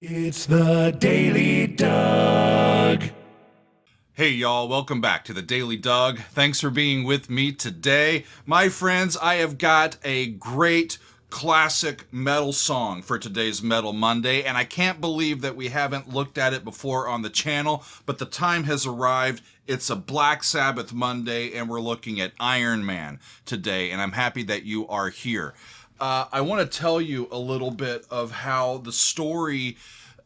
It's the Daily Doug. Hey y'all, welcome back to the Daily Doug. Thanks for being with me today. My friends, I have got a great classic metal song for today's Metal Monday, and I can't believe that we haven't looked at it before on the channel, but the time has arrived. It's a Black Sabbath Monday, and we're looking at Iron Man today, and I'm happy that you are here. I want to tell you a little bit of how the story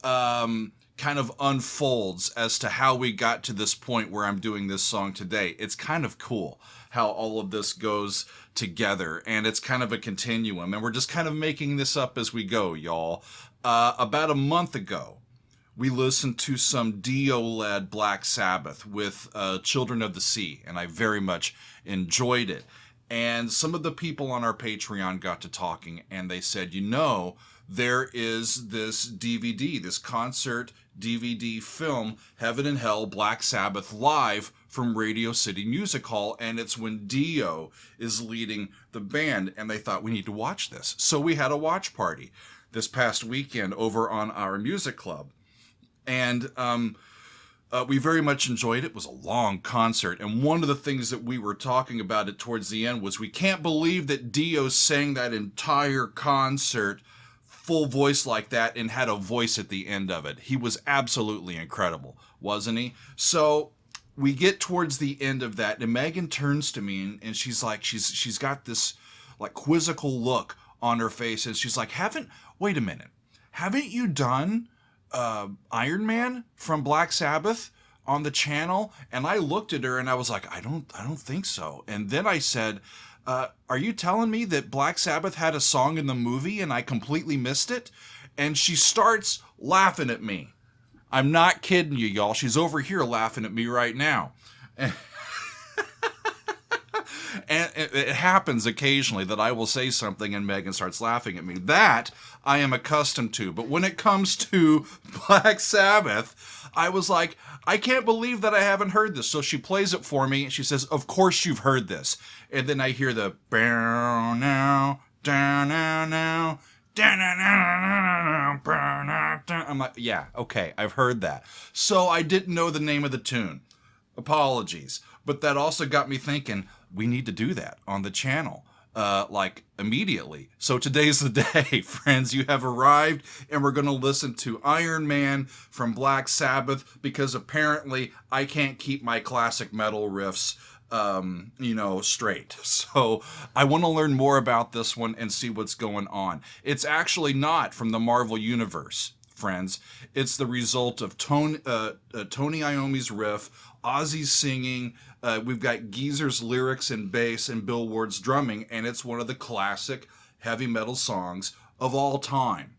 kind of unfolds as to how we got to this point where I'm doing this song today. It's kind of cool how all of this goes together, and it's kind of a continuum, and we're just kind of making this up as we go, y'all. About a month ago, we listened to some Dio-led Black Sabbath with Children of the Sea, and I very much enjoyed it. And some of the people on our Patreon got to talking, and they said, there is this DVD, this concert DVD film, Heaven and Hell Black Sabbath Live from Radio City Music Hall, and it's when Dio is leading the band, and they thought we need to watch this. So we had a watch party this past weekend over on our music club, and we very much enjoyed it. It was a long concert, and one of the things that we were talking about it towards the end was we can't believe that Dio sang that entire concert full voice like that and had a voice at the end of it. He was absolutely incredible, wasn't he? So we get towards the end of that, and Megan turns to me, and she's like, she's got this like quizzical look on her face, and she's like, wait a minute, haven't you done Iron Man from Black Sabbath on the channel? And I looked at her and I was like, I don't think so. And then I said, are you telling me that Black Sabbath had a song in the movie and I completely missed it? And she starts laughing at me. I'm not kidding you, y'all. She's over here laughing at me right now. And it happens occasionally that I will say something and Megan starts laughing at me. That I am accustomed to. But when it comes to Black Sabbath, I was like, I can't believe that I haven't heard this. So she plays it for me, and she says, of course you've heard this. And then I hear the down now, down now, I'm like, yeah, okay, I've heard that. So I didn't know the name of the tune. Apologies. But that also got me thinking, we need to do that on the channel, like immediately. So today's the day, friends. You have arrived, and we're going to listen to Iron Man from Black Sabbath, because apparently I can't keep my classic metal riffs straight. So I want to learn more about this one and see what's going on. It's actually not from the Marvel Universe, friends. It's the result of Tony Iommi's riff, Ozzy's singing, we've got Geezer's lyrics and bass, and Bill Ward's drumming, and it's one of the classic heavy metal songs of all time.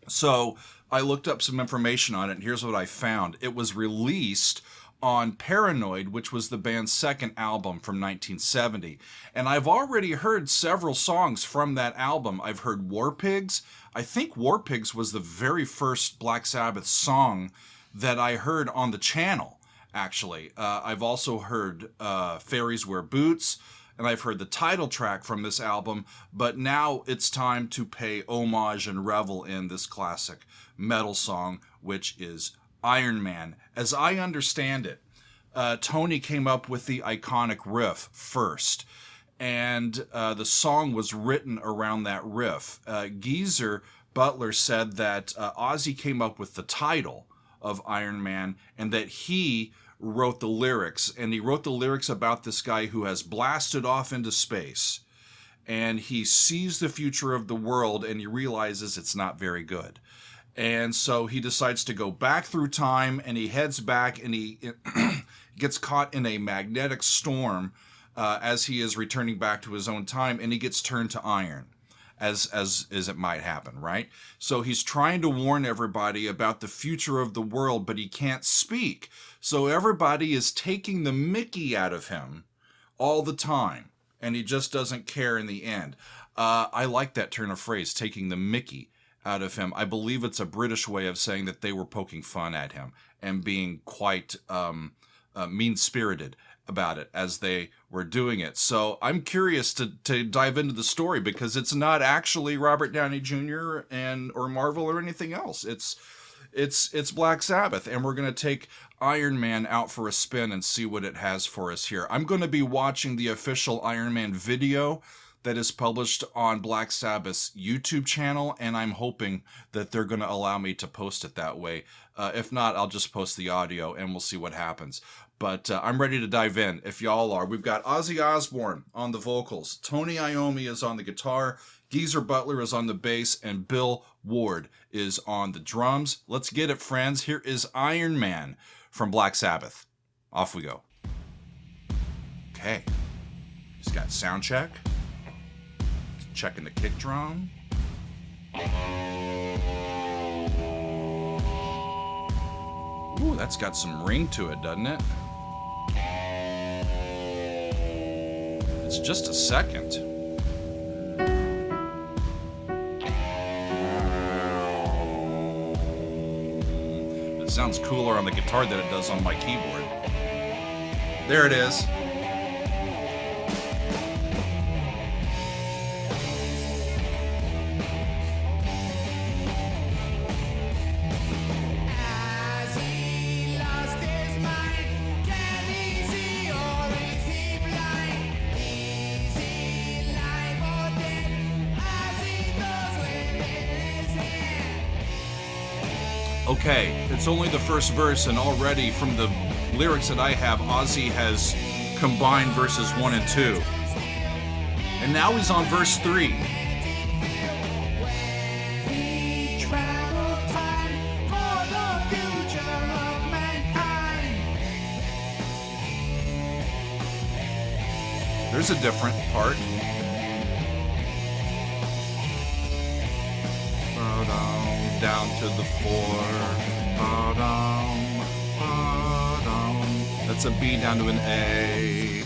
So I looked up some information on it, and here's what I found. It was released on Paranoid, which was the band's second album from 1970. And I've already heard several songs from that album. I've heard War Pigs. I think War Pigs was the very first Black Sabbath song that I heard on the channel, actually. I've also heard Fairies Wear Boots, and I've heard the title track from this album, but now it's time to pay homage and revel in this classic metal song, which is Iron Man. As I understand it, Tony came up with the iconic riff first, and the song was written around that riff. Geezer Butler said that Ozzy came up with the title of Iron Man, and that he wrote the lyrics, and he wrote the lyrics about this guy who has blasted off into space, and he sees the future of the world, and he realizes it's not very good. And so he decides to go back through time, and he heads back, and he gets caught in a magnetic storm as he is returning back to his own time, and he gets turned to iron, as it might happen, right? So he's trying to warn everybody about the future of the world, but he can't speak. So everybody is taking the mickey out of him all the time, and he just doesn't care in the end. I like that turn of phrase, taking the mickey out of him. I believe it's a British way of saying that they were poking fun at him and being quite mean-spirited about it as they were doing it. So I'm curious to dive into the story, because it's not actually Robert Downey Jr. or Marvel or anything else. It's Black Sabbath, and we're going to take Iron Man out for a spin and see what it has for us here. I'm going to be watching the official Iron Man video that is published on Black Sabbath's YouTube channel, and I'm hoping that they're going to allow me to post it that way. If not, I'll just post the audio and we'll see what happens. But I'm ready to dive in, if y'all are. We've got Ozzy Osbourne on the vocals, Tony Iommi is on the guitar, Geezer Butler is on the bass, and Bill Ward is on the drums. Let's get it, friends. Here is Iron Man from Black Sabbath. Off we go. Okay. He's got sound check. Checking the kick drum. Ooh, that's got some ring to it, doesn't it? It's just a second. It sounds cooler on the guitar than it does on my keyboard. There it is. Okay, it's only the first verse, and already from the lyrics that I have, Ozzy has combined verses 1 and 2. And now he's on verse 3. There's a different part. Down to the 4. That's a B down to an A.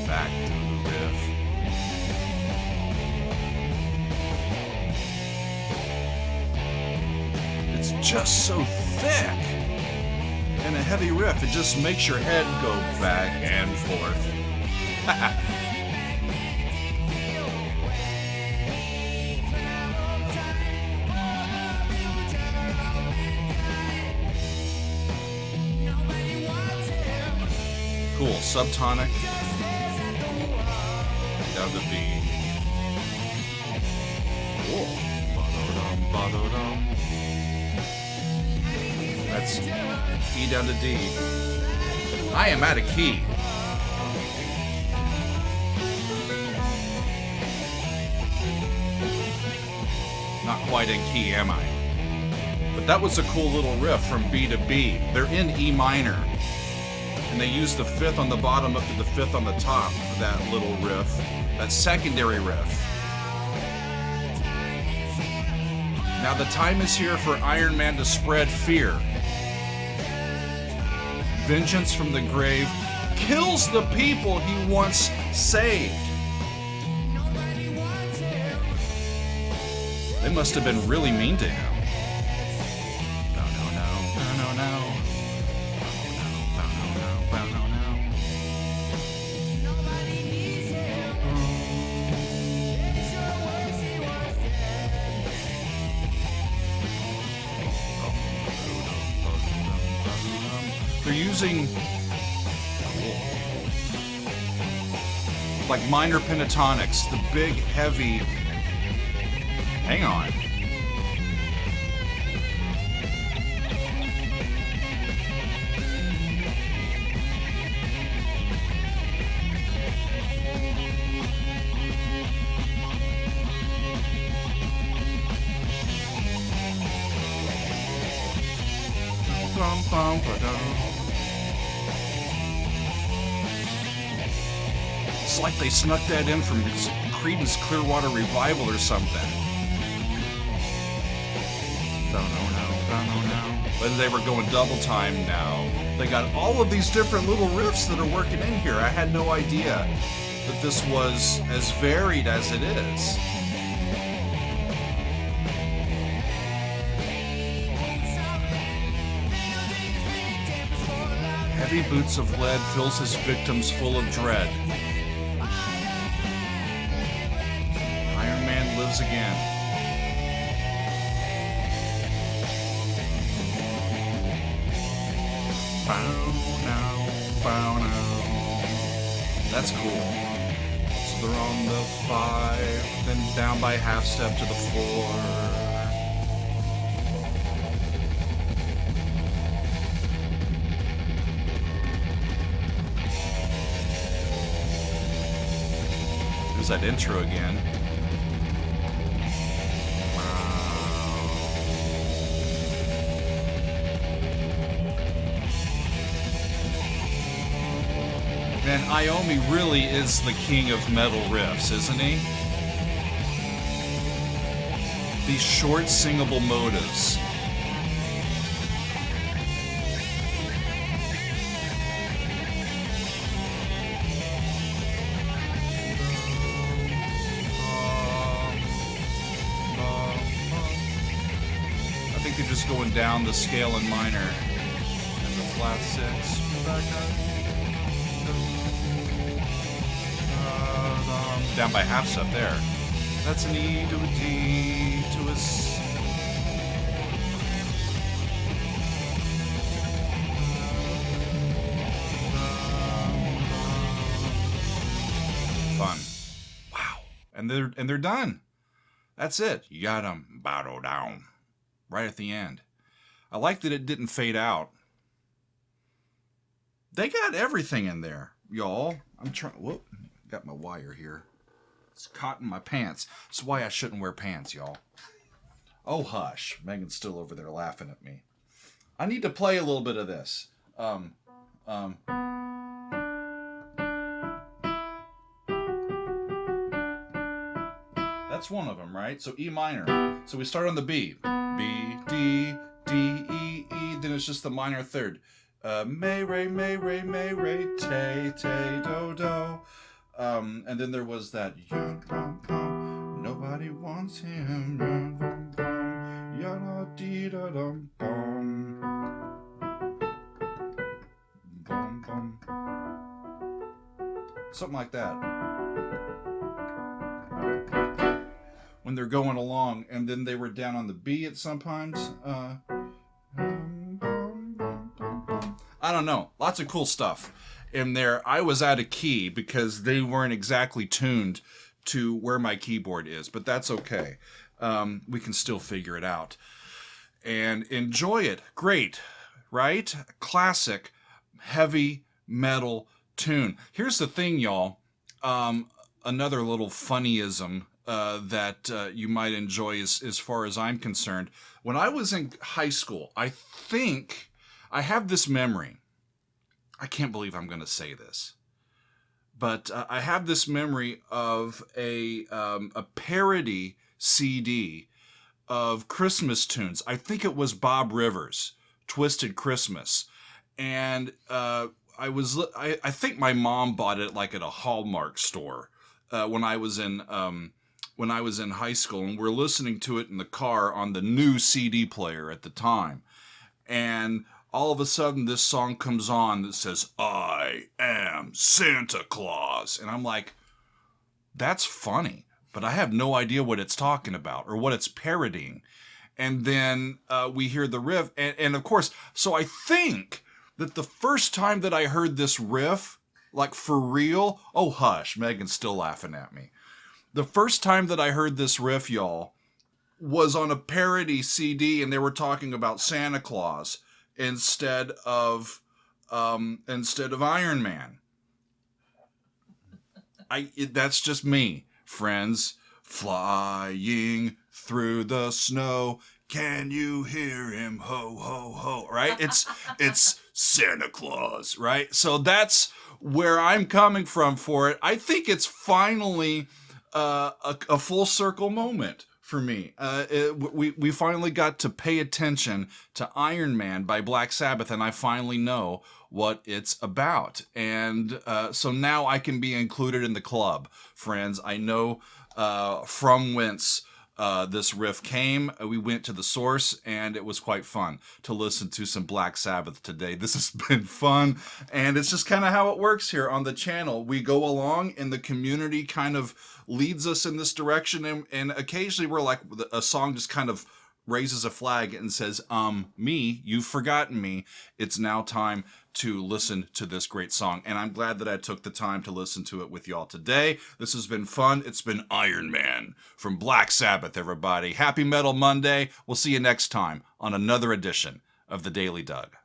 Back to the riff. It's just so thick. And a heavy riff, it just makes your head go back and forth. Cool, subtonic, down to B. Cool. That's E down to D. I am out of key. Not quite in key, am I? But that was a cool little riff from B to B. They're in E minor. And they use the 5th on the bottom up to the 5th on the top for that little riff, that secondary riff. Now the time is here for Iron Man to spread fear. Vengeance from the grave kills the people he once saved. They must have been really mean to him. They're using like minor pentatonics, the big, heavy. Hang on. It's like they snuck that in from Creedence Clearwater Revival or something. But they were going double time now. They got all of these different little riffs that are working in here. I had no idea that this was as varied as it is. heavy boots of lead fills his victims full of dread. Iron Man lives again. Bow now. That's cool. So they're on the 5, then down by half step to the 4. There's that intro again. Man, Iommi really is the king of metal riffs, isn't he? These short, singable motives. I think they're just going down the scale in minor and the flat 6. Back up. Down by half step there. That's an E to a D to a S. Fun. Wow. And they're done. That's it. You got them bow down right at the end. I like that it didn't fade out. They got everything in there, y'all. I'm trying. Whoop. Got my wire here. It's caught in my pants. That's why I shouldn't wear pants, y'all. Oh, hush. Megan's still over there laughing at me. I need to play a little bit of this. That's one of them, right? So E minor. So we start on the B. B, D, D, E, E. Then it's just the minor third. May, re, te, do, do. And then there was that nobody wants him. Something like that. When they're going along, and then they were down on the B at sometimes. I don't know. Lots of cool stuff in there. I was out of key because they weren't exactly tuned to where my keyboard is, but that's okay. We can still figure it out and enjoy it. Great, right? Classic heavy metal tune. Here's the thing, y'all. Another little funnyism that you might enjoy as far as I'm concerned. When I was in high school, I think I have this memory. I can't believe I'm going to say this, but I have this memory of a parody CD of Christmas tunes. I think it was Bob Rivers, Twisted Christmas, and I think my mom bought it like at a Hallmark store when I was in high school, and we're listening to it in the car on the new CD player at the time, and all of a sudden, this song comes on that says, "I am Santa Claus." And I'm like, that's funny, but I have no idea what it's talking about or what it's parodying. And then we hear the riff. And of course, so I think that the first time that I heard this riff, like for real, oh, hush, Megan's still laughing at me. The first time that I heard this riff, y'all, was on a parody CD, and they were talking about Santa Claus instead of Iron Man. That's just me, friends. Flying through the snow, can you hear him? Ho ho ho! Right? It's Santa Claus, right? So that's where I'm coming from for it. I think it's finally a full circle moment for me. We finally got to pay attention to Iron Man by Black Sabbath, and I finally know what it's about. And so now I can be included in the club, friends. I know from whence this riff came. We went to the source, and it was quite fun to listen to some Black Sabbath today. This has been fun, and it's just kind of how it works here on the channel. We go along, and the community kind of leads us in this direction, and occasionally we're like, a song just kind of raises a flag and says, me, you've forgotten me. It's now time to listen to this great song. And I'm glad that I took the time to listen to it with y'all today. This has been fun. It's been Iron Man from Black Sabbath, everybody. Happy Metal Monday. We'll see you next time on another edition of the Daily Doug.